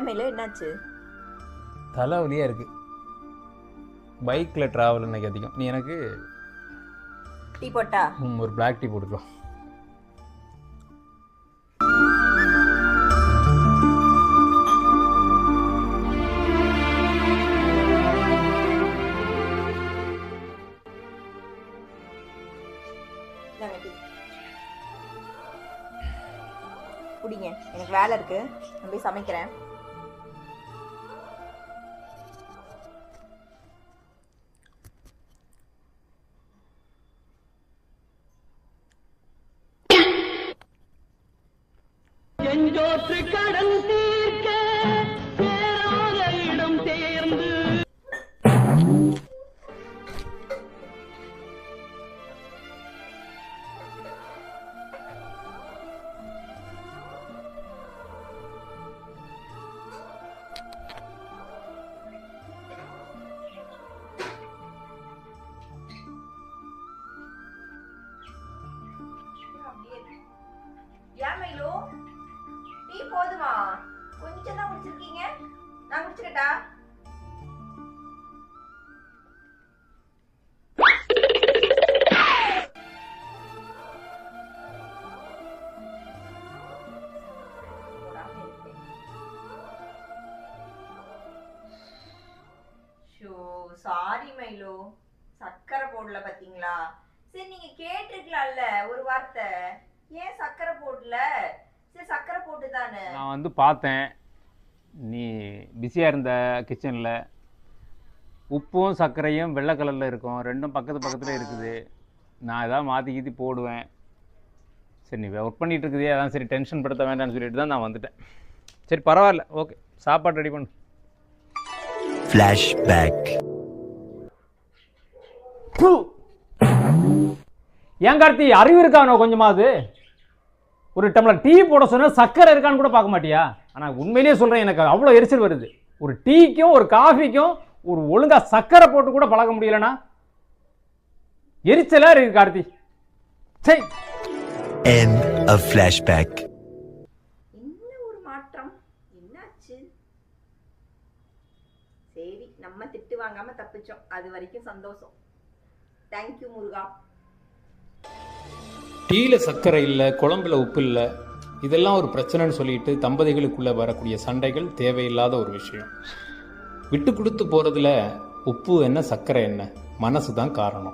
ஏமையில என்னாச்சு? தலைவலியாக இருக்குது. பைக்கில் ட்ராவல் இன்னைக்கு அதிகம். நீ எனக்கு டீ போட்டா? ஒரு பிளாக் டீ போட்டுக்கலாம். குடிங்க, எனக்கு வேலை இருக்கு, நான் போய் சமைக்கிறேன். கடன் தீர்க்க சேராத இடம் சேர்ந்து ஏமையிலோ டீ போதுமா? கொஞ்சம் தான் குடிச்சிருக்கீங்க, நான் குடிச்சுக்கிட்டா? சாரி மைலோ, சக்கரை போடல பாத்தீங்களா? சரி நீங்க கேட்டிருக்கலாம்ல ஒரு வார்த்தை, ஏன் சக்கரை போடல? சரி சக்கரை போட்டு தானே. நான் வந்து பார்த்தேன், நீ பிஸியாக இருந்த கிச்சனில். உப்பும் சர்க்கரையும் வெள்ளை கலரில் இருக்கும், ரெண்டும் பக்கத்தில் இருக்குது. நான் எதாவது மாற்றி கீத்தி போடுவேன். சரி நீ ஒர்க் பண்ணிகிட்டு இருக்குதே, அதான் சரி டென்ஷன் படுத்த வேண்டாம்னு சொல்லிட்டு தான் நான் வந்துட்டேன். சரி பரவாயில்ல, ஓகே, சாப்பாடு ரெடி பண்ணு. ஃப்ளாஷ்பேக். ஏன் கார்த்தி, அறிவு இருக்கானோ கொஞ்சமாவது? ஒரு டம்ளர் டீ போட சொன்னால் சக்கரை இருக்கான்னு கூட பார்க்க மாட்டியா? ஆனால் உண்மையிலேயே சொல்கிறேன், எனக்கு அவ்வளோ எரிச்சல் வருது. ஒரு டீக்கும் ஒரு காஃபிக்கும் ஒரு ஒழுங்காக சக்கரை போட்டு கூட பழக முடியலனா எரிச்சலாக இருக்கு கார்த்தி. சரி. End of flashback. என்ன ஒரு மாற்றம், என்னாச்சு? சரி நம்ம திட்டு வாங்காம தப்பிச்சோம், அது வரைக்கும் சந்தோஷம். தேங்க்யூ முருகா. டீயில் சர்க்கரை இல்லை, குழம்புல உப்பு இல்லை, இதெல்லாம் ஒரு பிரச்சனைன்னு சொல்லிட்டு தம்பதிகளுக்குள்ளே வரக்கூடிய சண்டைகள் தேவையில்லாத ஒரு விஷயம். விட்டு கொடுத்து போகிறதுல உப்பு என்ன சர்க்கரை என்ன, மனசு தான் காரணம்.